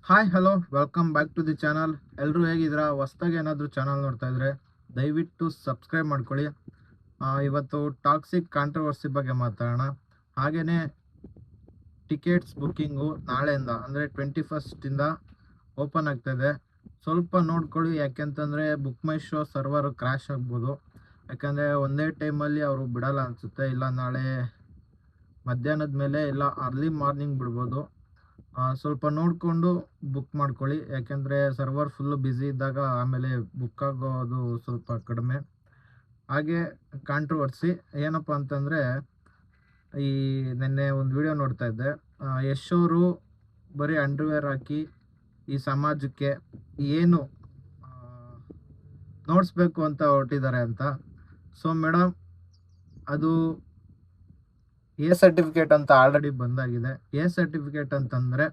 Hi hello welcome back to the channel. ಎಲ್ಲರೂ ಹೇಗಿದ್ದೀರಾ? ಹೊಸ್ದಾಗಿ ಏನಾದರೂ ಚಾನಲ್ ನೋಡ್ತಾ ಇದ್ರೆ ದಯವಿಟ್ಟು ಸಬ್ಸ್ಕ್ರೈಬ್ ಮಾಡ್ಕೊಳ್ಳಿ. ಇವತ್ತು ಟಾಕ್ಸಿಕ್ ಕಾಂಟ್ರವರ್ಸಿ ಬಗ್ಗೆ ಮಾತಾಡೋಣ. ಹಾಗೆಯೇ ಟಿಕೆಟ್ಸ್ ಬುಕ್ಕಿಂಗು ನಾಳೆಯಿಂದ ಅಂದರೆ 21 ಓಪನ್ ಆಗ್ತಾಯಿದೆ. ಸ್ವಲ್ಪ ನೋಡ್ಕೊಳ್ಳಿ, ಯಾಕೆಂತಂದರೆ ಬುಕ್ ಮೈ ಶೋ ಸರ್ವರ್ ಕ್ರ್ಯಾಶ್ ಆಗ್ಬೋದು. ಯಾಕಂದರೆ ಒಂದೇ ಟೈಮಲ್ಲಿ ಅವರು ಬಿಡಲ್ಲ ಅನಿಸುತ್ತೆ. ಇಲ್ಲ ನಾಳೆ ಮಧ್ಯಾಹ್ನದ ಮೇಲೆ ಇಲ್ಲ ಅರ್ಲಿ ಮಾರ್ನಿಂಗ್ ಬಿಡ್ಬೋದು. ಸ್ವಲ್ಪ ನೋಡಿಕೊಂಡು ಬುಕ್ ಮಾಡ್ಕೊಳ್ಳಿ, ಯಾಕೆಂದರೆ ಸರ್ವರ್ ಫುಲ್ಲು ಬ್ಯುಸಿ ಇದ್ದಾಗ ಆಮೇಲೆ ಬುಕ್ ಆಗೋದು ಸ್ವಲ್ಪ ಕಡಿಮೆ. ಹಾಗೆ ಕಾಂಟ್ರವರ್ಸಿ ಏನಪ್ಪ ಅಂತಂದರೆ, ಈ ನಿನ್ನೆ ಒಂದು ವಿಡಿಯೋ ನೋಡ್ತಾ ಇದ್ದೆ. ಯಶ್ ಅವರು ಬರೀ ಅಂಡರ್ವೇರ್ ಹಾಕಿ ಈ ಸಮಾಜಕ್ಕೆ ಏನು ನೋಡಿಸ್ಬೇಕು ಅಂತ ಹೊರಟಿದ್ದಾರೆ ಅಂತ. ಸೊ ಮೇಡಮ್, ಅದು ಎ ಸರ್ಟಿಫಿಕೇಟ್ ಅಂತ ಆಲ್ರೆಡಿ ಬಂದಾಗಿದೆ. ಎ ಸರ್ಟಿಫಿಕೇಟ್ ಅಂತಂದರೆ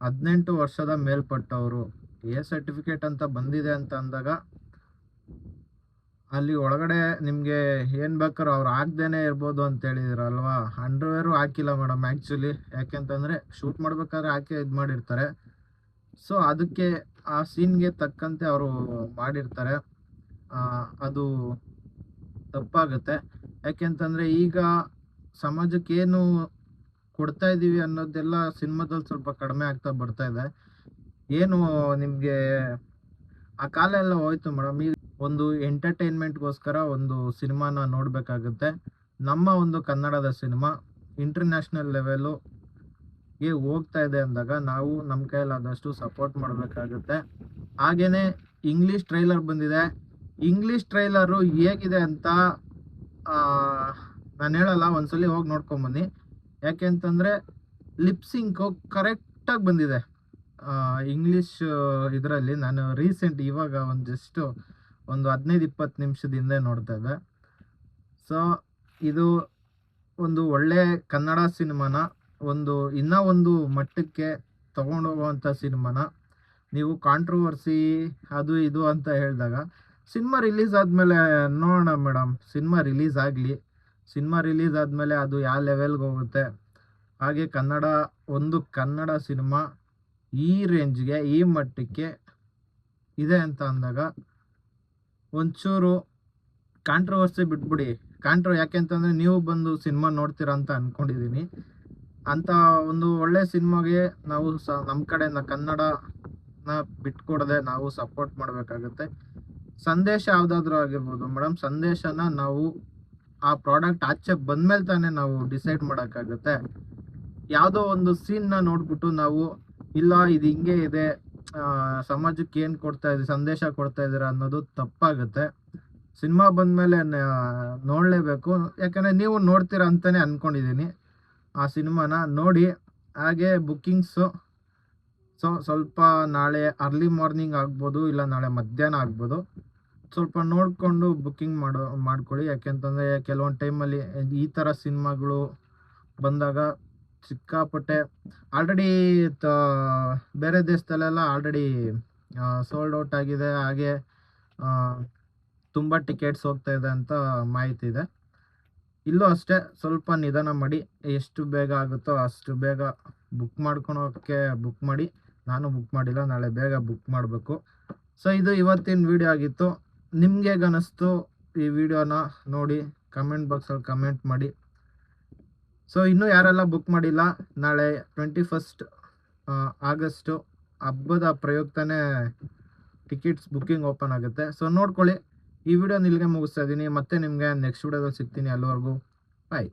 18 ವರ್ಷದ ಮೇಲ್ಪಟ್ಟವರು. ಎ ಸರ್ಟಿಫಿಕೇಟ್ ಅಂತ ಬಂದಿದೆ ಅಂತ ಅಂದಾಗ ಅಲ್ಲಿ ಒಳಗಡೆ ನಿಮಗೆ ಏನು ಬೇಕಾದ್ರೂ ಅವ್ರು ಹಾಕ್ದೇನೆ ಇರ್ಬೋದು ಅಂತ ಹೇಳಿದಿರಲ್ವಾ. ಅಂಡರ್ವೇರು ಹಾಕಿಲ್ಲ ಮೇಡಮ್ ಆ್ಯಕ್ಚುಲಿ. ಯಾಕೆಂತಂದರೆ ಶೂಟ್ ಮಾಡ್ಬೇಕಾದ್ರೆ ಹಾಕಿ ಇದು ಮಾಡಿರ್ತಾರೆ. ಸೊ ಅದಕ್ಕೆ ಆ ಸೀನ್ಗೆ ತಕ್ಕಂತೆ ಅವರು ಮಾಡಿರ್ತಾರೆ. ಅದು ತಪ್ಪಾಗುತ್ತೆ. ಯಾಕೆಂತಂದರೆ ಈಗ ಸಮಾಜಕ್ಕೆ ಏನು ಕೊಡ್ತಾ ಇದ್ದೀವಿ ಅನ್ನೋದೆಲ್ಲ ಸಿನಿಮಾದಲ್ಲಿ ಸ್ವಲ್ಪ ಕಡಿಮೆ ಆಗ್ತಾ ಬರ್ತಾ ಇದೆ. ಏನು ನಿಮಗೆ ಆ ಕಾಲ ಎಲ್ಲ ಹೋಯ್ತು ಮೇಡಮ್. ಈಗ ಒಂದು ಎಂಟರ್ಟೈನ್ಮೆಂಟ್ಗೋಸ್ಕರ ಒಂದು ಸಿನಿಮಾನ ನೋಡಬೇಕಾಗುತ್ತೆ. ನಮ್ಮ ಒಂದು ಕನ್ನಡದ ಸಿನಿಮಾ ಇಂಟರ್ನ್ಯಾಷನಲ್ ಲೆವೆಲ್ಗೆ ಹೋಗ್ತಾ ಇದೆ ಅಂದಾಗ ನಾವು ನಮ್ಮ ಕೈಲಾದಷ್ಟು ಸಪೋರ್ಟ್ ಮಾಡಬೇಕಾಗುತ್ತೆ. ಹಾಗೆಯೇ ಇಂಗ್ಲೀಷ್ ಟ್ರೈಲರ್ ಬಂದಿದೆ. ಇಂಗ್ಲೀಷ್ ಟ್ರೈಲರು ಹೇಗಿದೆ ಅಂತ ನಾನು ಹೇಳಲ್ಲ, ಒಂದ್ಸಲಿ ಹೋಗಿ ನೋಡ್ಕೊಂಬನ್ನಿ. ಯಾಕೆಂತಂದರೆ ಲಿಪ್ಸಿಂಕು ಕರೆಕ್ಟಾಗಿ ಬಂದಿದೆ ಇಂಗ್ಲೀಷ್ ಇದರಲ್ಲಿ. ನಾನು ರೀಸೆಂಟ್ ಇವಾಗ ಜಸ್ಟ್ ಒಂದು 15-20 ನಿಮಿಷದ ಹಿಂದೆ ನೋಡ್ತಾ ಇದ್ದೆ. ಸೊ ಇದು ಒಂದು ಒಳ್ಳೆ ಕನ್ನಡ ಸಿನಿಮಾನ ಇನ್ನೂ ಒಂದು ಮಟ್ಟಕ್ಕೆ ತೊಗೊಂಡೋಗುವಂಥ ಸಿನಿಮಾನ ನೀವು ಕಾಂಟ್ರವರ್ಸಿ ಅದು ಇದು ಅಂತ ಹೇಳಿದಾಗ, ಸಿನಿಮಾ ರಿಲೀಸ್ ಆದಮೇಲೆ ನೋಡೋಣ ಮೇಡಮ್. ಸಿನಿಮಾ ರಿಲೀಸ್ ಆಗಲಿ. ಸಿನಿಮಾ ರಿಲೀಸ್ ಆದಮೇಲೆ ಅದು ಯಾವ ಲೆವೆಲ್ಗೆ ಹೋಗುತ್ತೆ. ಹಾಗೆ ಕನ್ನಡ ಸಿನಿಮಾ ಈ ರೇಂಜ್ಗೆ ಈ ಮಟ್ಟಕ್ಕೆ ಇದೆ ಅಂತ ಅಂದಾಗ ಒಂಚೂರು ಕಾಂಟ್ರವರ್ಸಿ ಬಿಟ್ಬಿಡಿ. ಯಾಕೆಂತಂದರೆ ನೀವು ಬಂದು ಸಿನಿಮಾ ನೋಡ್ತೀರಾ ಅಂತ ಅಂದ್ಕೊಂಡಿದ್ದೀನಿ. ಅಂಥ ಒಂದು ಒಳ್ಳೆ ಸಿನಿಮಾಗೆ ನಾವು ನಮ್ಮ ಕಡೆಯಿಂದ ಕನ್ನಡನ ಬಿಟ್ಕೊಡದೆ ನಾವು ಸಪೋರ್ಟ್ ಮಾಡಬೇಕಾಗುತ್ತೆ. ಸಂದೇಶ ಯಾವುದಾದ್ರೂ ಆಗಿರ್ಬೋದು ಮೇಡಮ್, ಸಂದೇಶನ ನಾವು ಆ ಪ್ರಾಡಕ್ಟ್ ಆಚೆ ಬಂದಮೇಲೆ ತಾನೇ ನಾವು ಡಿಸೈಡ್ ಮಾಡೋಕ್ಕಾಗುತ್ತೆ. ಯಾವುದೋ ಒಂದು ಸೀನ್ನ ನೋಡ್ಬಿಟ್ಟು ನಾವು ಇಲ್ಲ ಇದು ಹಿಂಗೆ ಇದೆ, ಸಮಾಜಕ್ಕೆ ಏನು ಕೊಡ್ತಾ ಇದೆ, ಸಂದೇಶ ಕೊಡ್ತಾ ಇದ್ದೀರಾ ಅನ್ನೋದು ತಪ್ಪಾಗುತ್ತೆ. ಸಿನಿಮಾ ಬಂದಮೇಲೆ ನೋಡಲೇಬೇಕು. ಯಾಕಂದರೆ ನೀವು ನೋಡ್ತೀರಾ ಅಂತಲೇ ಅಂದ್ಕೊಂಡಿದ್ದೀನಿ. ಆ ಸಿನಿಮಾನ ನೋಡಿ. ಹಾಗೆ ಬುಕ್ಕಿಂಗ್ಸು ಸ್ವಲ್ಪ ನಾಳೆ ಅರ್ಲಿ ಮಾರ್ನಿಂಗ್ ಆಗ್ಬೋದು, ಇಲ್ಲ ನಾಳೆ ಮಧ್ಯಾಹ್ನ ಆಗ್ಬೋದು. ಸ್ವಲ್ಪ ನೋಡಿಕೊಂಡು ಬುಕ್ಕಿಂಗ್ ಮಾಡ್ಕೊಳ್ಳಿ. ಯಾಕೆಂತಂದರೆ ಕೆಲವೊಂದು ಟೈಮಲ್ಲಿ ಈ ಥರ ಸಿನಿಮಾಗಳು ಬಂದಾಗ ಸಿಕ್ಕಾಪಟ್ಟೆ ಆಲ್ರೆಡಿ ಬೇರೆ ದೇಶದಲ್ಲೆಲ್ಲ ಆಲ್ರೆಡಿ ಸೋಲ್ಡ್ ಔಟ್ ಆಗಿದೆ. ಹಾಗೆ ತುಂಬ ಟಿಕೆಟ್ಸ್ ಹೋಗ್ತಾ ಇದೆ ಅಂತ ಮಾಹಿತಿ ಇದೆ. ಇಲ್ಲೂ ಅಷ್ಟೇ, ಸ್ವಲ್ಪ ನಿಧಾನ ಮಾಡಿ. ಎಷ್ಟು ಬೇಗ ಆಗುತ್ತೋ ಅಷ್ಟು ಬೇಗ ಬುಕ್ ಮಾಡ್ಕೊಳೋಕ್ಕೆ ಬುಕ್ ಮಾಡಿ. ನಾನು ಬುಕ್ ಮಾಡಿಲ್ಲ, ನಾಳೆ ಬೇಗ ಬುಕ್ ಮಾಡಬೇಕು. ಸೊ ಇದು ಇವತ್ತಿನ ವಿಡಿಯೋ ಆಗಿತ್ತು. ನಿಮ್ಗೆ ಹೇಗನ್ನಿಸ್ತು ಈ ವಿಡಿಯೋನ ನೋಡಿ ಕಮೆಂಟ್ ಬಾಕ್ಸಲ್ಲಿ ಕಮೆಂಟ್ ಮಾಡಿ. ಸೊ ಇನ್ನೂ ಯಾರೆಲ್ಲ ಬುಕ್ ಮಾಡಿಲ್ಲ, ನಾಳೆ 21 ಆಗಸ್ಟು ಹಬ್ಬದ ಪ್ರಯುಕ್ತನೇ ಟಿಕೆಟ್ಸ್ ಬುಕ್ಕಿಂಗ್ ಓಪನ್ ಆಗುತ್ತೆ. ಸೊ ನೋಡ್ಕೊಳ್ಳಿ. ಈ ವಿಡಿಯೋನ ಇಲ್ಲಿಗೆ ಮುಗಿಸ್ತಾ ಇದ್ದೀನಿ. ಮತ್ತೆ ನಿಮಗೆ ನೆಕ್ಸ್ಟ್ ವಿಡಿಯೋದಲ್ಲಿ ಸಿಗ್ತೀನಿ. ಅಲ್ಲಿವರೆಗೂ ಬಾಯ್.